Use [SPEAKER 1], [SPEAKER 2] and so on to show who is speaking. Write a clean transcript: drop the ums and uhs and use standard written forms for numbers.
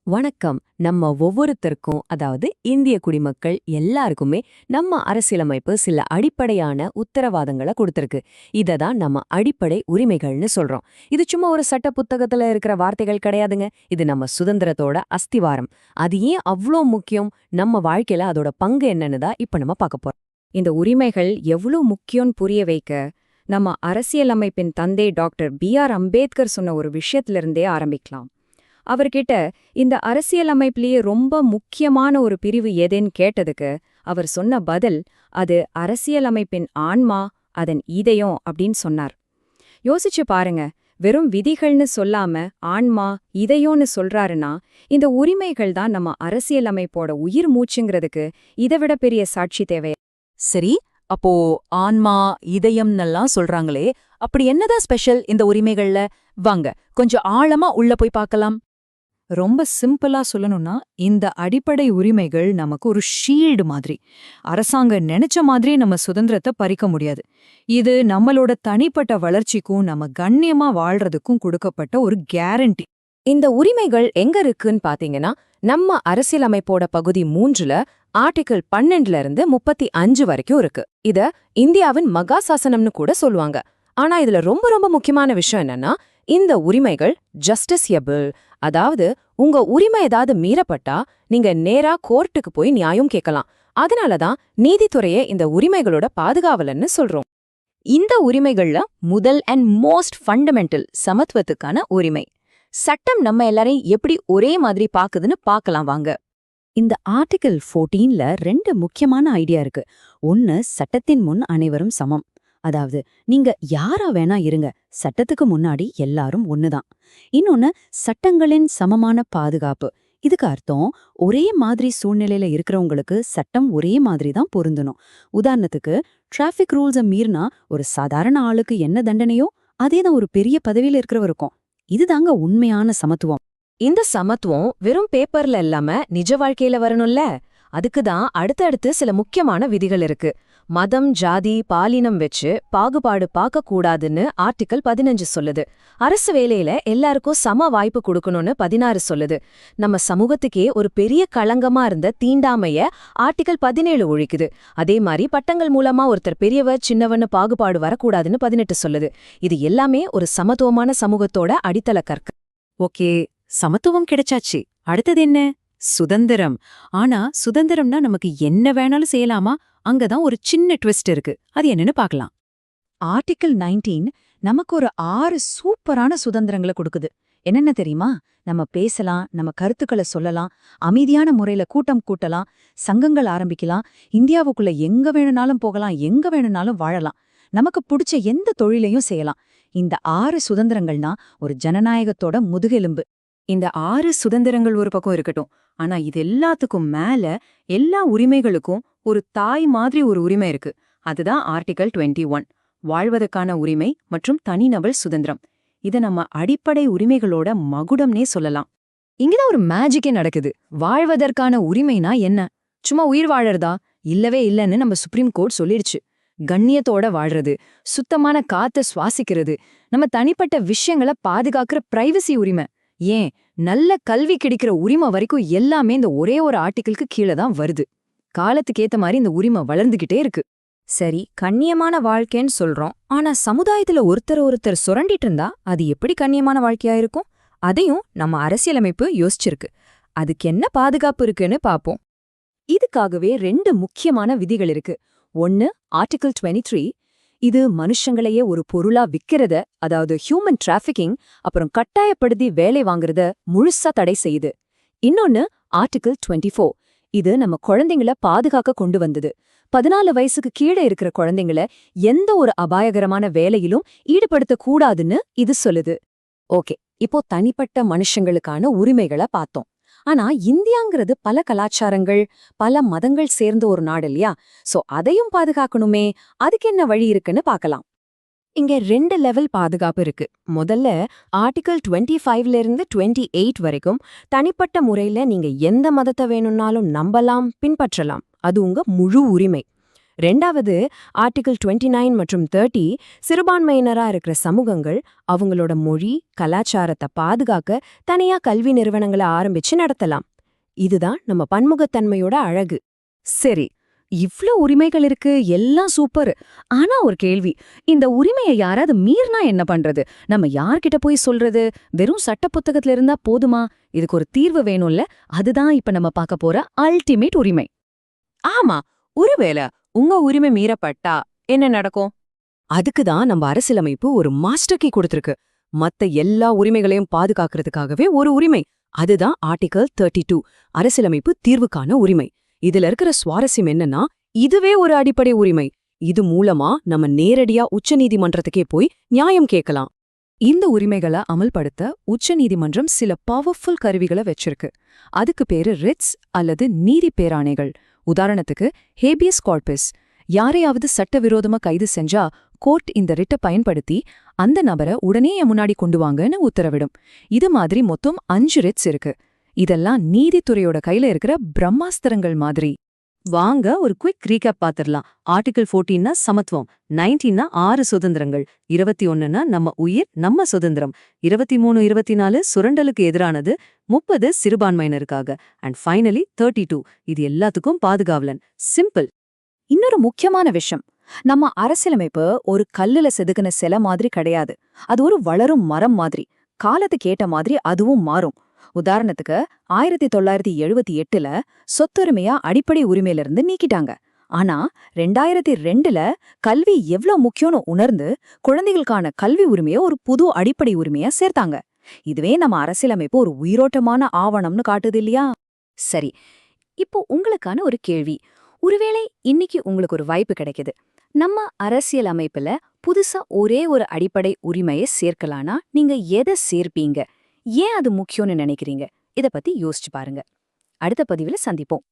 [SPEAKER 1] வணக்கம். நம்ம ஒவ்வொருத்தருக்கும், அதாவது இந்திய குடிமக்கள் எல்லாருக்குமே நம்ம அரசியலமைப்பு சில அடிப்படையான உத்தரவாதங்களை கொடுத்திருக்கு. இத தான் நம்ம அடிப்படை உரிமைகள்னு சொல்றோம். இது சும்மா ஒரு சட்ட புத்தகத்துல இருக்கிற வார்த்தைகள் கிடையாதுங்க. இது நம்ம சுதந்திரத்தோட அஸ்திவாரம். அது ஏன் அவ்ளோ முக்கியம், நம்ம வாழ்க்கையில அதோட பங்கு என்னன்னு தான் இப்ப நம்ம பார்க்க போறோம்.
[SPEAKER 2] இந்த உரிமைகள் எவ்வளோ முக்கியம்னு புரிய வைக்க நம்ம அரசியலமைப்பின் தந்தை டாக்டர் பி.ஆர். அம்பேத்கர் சொன்ன ஒரு விஷயத்திலிருந்தே ஆரம்பிக்கலாம். அவர்கிட்ட இந்த அரசியலமைப்பிலேயே ரொம்ப முக்கியமான ஒரு பிரிவு எதுன்னு கேட்டதுக்கு அவர் சொன்ன பதில், அது அரசியலமைப்பின் ஆன்மா, அதன் இதயம் அப்படின்னு சொன்னார். யோசிச்சு பாருங்க, வெறும் விதிகள்னு சொல்லாம ஆன்மா, இதயம்னு சொல்றாருன்னா, இந்த உரிமைகள் தான் நம்ம அரசியலமைப்போட உயிர் மூச்சுங்கிறதுக்கு இதைவிட பெரிய சாட்சி தேவை.
[SPEAKER 3] சரி, அப்போ ஆன்மா, இதயம்னெல்லாம் சொல்றாங்களே, அப்படி என்னதான் ஸ்பெஷல் இந்த உரிமைகள்ல? வாங்க கொஞ்சம் ஆழமா உள்ள போய் பார்க்கலாம்.
[SPEAKER 4] ரொம்ப சிம்பிளா சொல்லணும்னா, இந்த அடிப்படை உரிமைகள் நமக்கு ஒரு ஷீல்டு மாதிரி. அரசாங்கம் நினைச்ச மாதிரி நம்ம சுதந்திரத்தை பறிக்க முடியாது. இது நம்மளோட தனிப்பட்ட வளர்ச்சிக்கும் நம்ம கண்ணியமா வாழ்றதுக்கும் கொடுக்கப்பட்ட ஒரு கேரண்டி.
[SPEAKER 1] இந்த உரிமைகள் எங்க இருக்குன்னு பாத்தீங்கன்னா, நம்ம அரசியலமைப்போட பகுதி 3ல ஆர்டிகிள் 12ல இருந்து 35 வரைக்கும் இருக்கு. இத இந்தியாவின் மகா சாசனம்னு கூட சொல்லுவாங்க. ஆனா இதுல ரொம்ப ரொம்ப முக்கியமான விஷயம் என்னன்னா, இந்த உரிமைகள் ஜஸ்டிசியபிள். அதாவது உங்க உரிமை ஏதாவது மீறப்பட்டா நீங்க நேரா கோர்ட்டுக்கு போய் நியாயம் கேட்கலாம். அதனாலதான் நீதித்துறையே இந்த உரிமைகளோட பாதுகாவலன்னு சொல்றோம்.
[SPEAKER 3] இந்த உரிமைகள்ல முதல் அண்ட் மோஸ்ட் ஃபண்டமெண்டல் சமத்துவத்துக்கான உரிமை. சட்டம் நம்ம எல்லாரையும் எப்படி ஒரே மாதிரி பாக்குதுன்னு பார்க்கலாம் வாங்க.
[SPEAKER 2] இந்த ஆர்டிகிள் 14ல 2 முக்கியமான ஐடியா இருக்கு. ஒன்னு, சட்டத்தின் முன் அனைவரும் சமம். அதாவது நீங்க யாரா வேணா இருங்க, சட்டத்துக்கு முன்னாடி எல்லாரும் ஒண்ணுதான். இன்னொன்னு, சட்டங்களின் சமமான பாதுகாப்பு. இதுக்கு அர்த்தம், ஒரே மாதிரி சூழ்நிலையில இருக்கிறவங்களுக்கு சட்டம் ஒரே மாதிரி தான் பொருந்தணும். உதாரணத்துக்கு, டிராஃபிக் ரூல்ஸை மீறினா ஒரு சாதாரண ஆளுக்கு என்ன தண்டனையோ அதேதான் ஒரு பெரிய பதவியில இருக்கிறவருக்கும். இதுதாங்க உண்மையான சமத்துவம்.
[SPEAKER 1] இந்த சமத்துவம் வெறும் பேப்பர்ல இல்லாம நிஜ வாழ்க்கையில வரணும்ல. அதுக்குதான் அடுத்தடுத்து சில முக்கியமான விதிகள் இருக்கு. மதம், ஜாதி, பாலினம் வச்சு பாகுபாடு பார்க்க கூடாதுன்னு ஆர்டிகிள் 15 சொல்லுது. அரசு வேலையில எல்லாருக்கும் சம வாய்ப்பு கொடுக்கணும்னு 16 சொல்லுது. நம்ம சமூகத்துக்கே ஒரு பெரிய களங்கமா இருந்த தீண்டாமைய ஆர்டிகிள் 17 ஒழிக்குது. அதே மாதிரி பட்டங்கள் மூலமா ஒருத்தர் பெரியவர் சின்னவன்னு பாகுபாடு வரக்கூடாதுன்னு 18 சொல்லுது. இது எல்லாமே ஒரு சமத்துவமான சமூகத்தோட அடித்தள கற்க.
[SPEAKER 4] ஓகே, சமத்துவம் கிடைச்சாச்சு. அடுத்தது என்ன? சுதந்திரம். ஆனா சுதந்திரம்னா நமக்கு என்ன வேணாலும் செய்யலாமா? அங்கதான் ஒரு சின்ன ட்விஸ்ட் இருக்கு. அது என்னன்னு பார்க்கலாம். ஆர்டிகிள் 19 நமக்கு ஒரு 6 சூப்பரான சுதந்திரங்களை கொடுக்குது. என்னென்ன தெரியுமா? நம்ம பேசலாம், நம்ம கருத்துக்களை சொல்லலாம், அமைதியான முறையில கூட்டம் கூட்டலாம், சங்கங்கள் ஆரம்பிக்கலாம், இந்தியாவுக்குள்ள எங்க வேணும்னாலும் போகலாம், எங்க வேணும்னாலும் வாழலாம், நமக்கு பிடிச்ச எந்த தொழிலையும் செய்யலாம். இந்த 6 சுதந்திரங்கள்னா ஒரு ஜனநாயகத்தோட முதுகெலும்பு. இந்த 6 சுதந்திரங்கள் ஒரு பக்கம் இருக்கட்டும், ஆனா இது எல்லாத்துக்கும் மேல எல்லா உரிமைகளுக்கும் ஒரு தாய் மாதிரி ஒரு உரிமை இருக்கு. அதுதான் ஆர்டிகிள் 21, வாழ்வதற்கான உரிமை மற்றும் தனிநபர் சுதந்திரம். இத நம்ம அடிப்படை உரிமைகளோட மகுடம்னே சொல்லலாம். இங்கதான் ஒரு மேஜிக்கே நடக்குது. வாழ்வதற்கான உரிமைனா என்ன? சும்மா உயிர் வாழறதா? இல்லவே இல்லைன்னு நம்ம சுப்ரீம் கோர்ட் சொல்லிடுச்சு. கண்ணியத்தோட வாழ்றது, சுத்தமான காத்த சுவாசிக்கிறது, நம்ம தனிப்பட்ட விஷயங்களை பாதுகாக்கிற பிரைவசி உரிமை, ஏன் நல்ல கல்வி கிடைக்கிற உரிமை வரைக்கும் எல்லாமே இந்த ஒரே ஒரு ஆர்டிகிளுக்கு கீழே தான் வருது. காலத்துக்கேத்த மாதிரி இந்த உரிமை வளர்ந்துகிட்டே இருக்கு.
[SPEAKER 2] சரி, கண்ணியமான வாழ்க்கைன்னு சொல்றோம். ஆனா சமுதாயத்துல ஒருத்தர் சுரண்டிட்டு இருந்தா அது எப்படி கண்ணியமான வாழ்க்கையா இருக்கும்? அதையும் நம்ம அரசியலமைப்பு யோசிச்சிருக்கு. அதுக்கு என்ன பாதுகாப்பு இருக்குன்னு பாப்போம். இதுக்காகவே 2 முக்கியமான விதிகள் இருக்கு. ஒன்னு, ஆர்டிகிள் 23. இது மனுஷங்களையே ஒரு பொருளா விக்கிறத, அதாவது ஹியூமன் டிராஃபிக்கிங், அப்புறம் கட்டாயப்படுத்தி வேலை வாங்குறத முழுசா தடை செய்யுது. இன்னொன்னு, ஆர்டிகிள் 24. இது நம்ம குழந்தைங்கள பாதுகாக்க கொண்டு வந்தது. 14 வயசுக்கு கீழே இருக்கிற குழந்தைங்கள எந்த ஒரு அபாயகரமான வேலையிலும் ஈடுபடுத்தக் கூடாதுன்னு இது சொல்லுது. ஓகே, இப்போ தனிப்பட்ட மனுஷங்களுக்கான உரிமைகளை பார்த்தோம். ஆனா இந்தியாங்கிறது பல கலாச்சாரங்கள், பல மதங்கள் சேர்ந்த ஒரு நாடு இல்லையா? சோ அதையும் பாதுகாக்கணுமே. அதுக்கு என்ன வழி இருக்குன்னு பார்க்கலாம். இங்க 2 லெவல் பாதுகாப்பு இருக்கு. முதல்ல ஆர்டிகிள் 25ல இருந்து 28 வரைக்கும் தனிப்பட்ட முறையில நீங்க எந்த மதத்தை வேணும்னாலும் நம்பலாம், பின்பற்றலாம். அது உங்க முழு உரிமை. ரெண்டாவது, ஆர்டிகிள் 29 மற்றும் 30 சிறுபான்மையினரா இருக்கிற சமூகங்கள் அவங்களோட மொழி, கலாச்சாரத்தை பாதுகாக்க தனியா கல்வி நிறுவனங்களை ஆரம்பிச்சு நடத்தலாம். இதுதான் நம்ம பன்முகத்தன்மையோட அழகு.
[SPEAKER 3] சரி, இவ்ளோ உரிமைகள் இருக்கு, எல்லாம் சூப்பர். ஆனா ஒரு கேள்வி, இந்த உரிமையை யாராவது மீறினா என்ன பண்றது? நம்ம யார்கிட்ட போய் சொல்றது? வெறும் சட்ட புத்தகத்துல இருந்தா போதுமா? இதுக்கு ஒரு தீர்வு வேணும்ல. அதுதான் இப்ப நம்ம பார்க்க போற அல்டிமேட் உரிமை.
[SPEAKER 1] ஆமா, ஒருவேளை உங்க உரிமை மீறப்பட்டா என்ன நடக்கும்?
[SPEAKER 2] அதுக்கு தான் நம்ம அரசியலமைப்பு ஒரு மாஸ்டர் கீ கொடுத்திருக்கு. மத்த எல்லா உரிமைகளையும் பாதுகாக்கிறதுக்காகவே ஒரு உரிமை. அதுதான் ஆர்டிகிள் 32, அரசியலமைப்பு தீர்வுக்கான உரிமை. இதுல இருக்கிற சுவாரஸ்யம் என்னன்னா, இதுவே ஒரு அடிப்படை உரிமை. இது மூலமா நம்ம நேரடியா உச்சநீதிமன்றத்துக்கே போய் நியாயம் கேட்கலாம்.
[SPEAKER 3] இந்த உரிமைகளை அமல்படுத்த உச்சநீதிமன்றம் சில பவர்ஃபுல் கருவிகளை வச்சிருக்கு. அதுக்கு பேரு ரிட்ஸ் அல்லது நீதி பேராணைகள். உதாரணத்துக்கு ஹேபியஸ் கார்பஸ். யாரையாவது சட்டவிரோதமா கைது செஞ்சா கோர்ட் இந்த ரிட்டை பயன்படுத்தி அந்த நபரை உடனே என் முன்னாடி கொண்டு வாங்கன்னு உத்தரவிடும். இது மாதிரி மொத்தம் 5 ரிட்ஸ் இருக்கு. இதெல்லாம் நீதித்துறையோட கையில இருக்கிற பிரம்மாஸ்திரங்கள் மாதிரி.
[SPEAKER 4] வாங்க ஒரு குயிக் ரீகேப் பாத்திரலாம். ஆர்டிகிள் 14னா சமத்துவம், 19னா 6 சுதந்திரங்கள், 21னா நம்ம உயிர் நம்ம சுதந்திரம், 23, 24 சுரண்டலுக்கு எதிரானது, 30 சிறுபான்மையினருக்காக, அண்ட் ஃபைனலி 32 இது எல்லாத்துக்கும் பாதுகாவலன். சிம்பிள்.
[SPEAKER 3] இன்னொரு முக்கியமான விஷயம், நம்ம அரசியலமைப்பு ஒரு கல்லுல செதுக்கின சிலை மாதிரி கிடையாது. அது ஒரு வளரும் மரம் மாதிரி. காலத்துக்கு ஏற்ற மாதிரி அதுவும் மாறும். உதாரணத்துக்கு 1978ல சொத்துரிமையா அடிப்படை உரிமையிலிருந்து நீக்கிட்டாங்க. ஆனா 2002ல கல்வி எவ்ளோ முக்கியம்னு உணர்ந்து குழந்தைகளுக்கான கல்வி உரிமையை ஒரு புது அடிப்படை உரிமையா சேர்த்தாங்க. இதுவே நம்ம அரசியலமைப்பு ஒரு உயிரோட்டமான ஆவணம்னு காட்டுது இல்லையா? சரி, இப்போ உங்களுக்கான ஒரு கேள்வி. ஒருவேளை இன்னைக்கு உங்களுக்கு ஒரு வாய்ப்பு கிடைக்குது. நம்ம அரசியல் அமைப்புல புதுசா ஒரே ஒரு அடிப்படை உரிமையை சேர்க்கலானா நீங்க எதை சேர்ப்பீங்க? ஏன் அது முக்கியம்னு நினைக்கிறீங்க? இத பத்தி யோசிச்சு பாருங்க. அடுத்த பதிவுல சந்திப்போம்.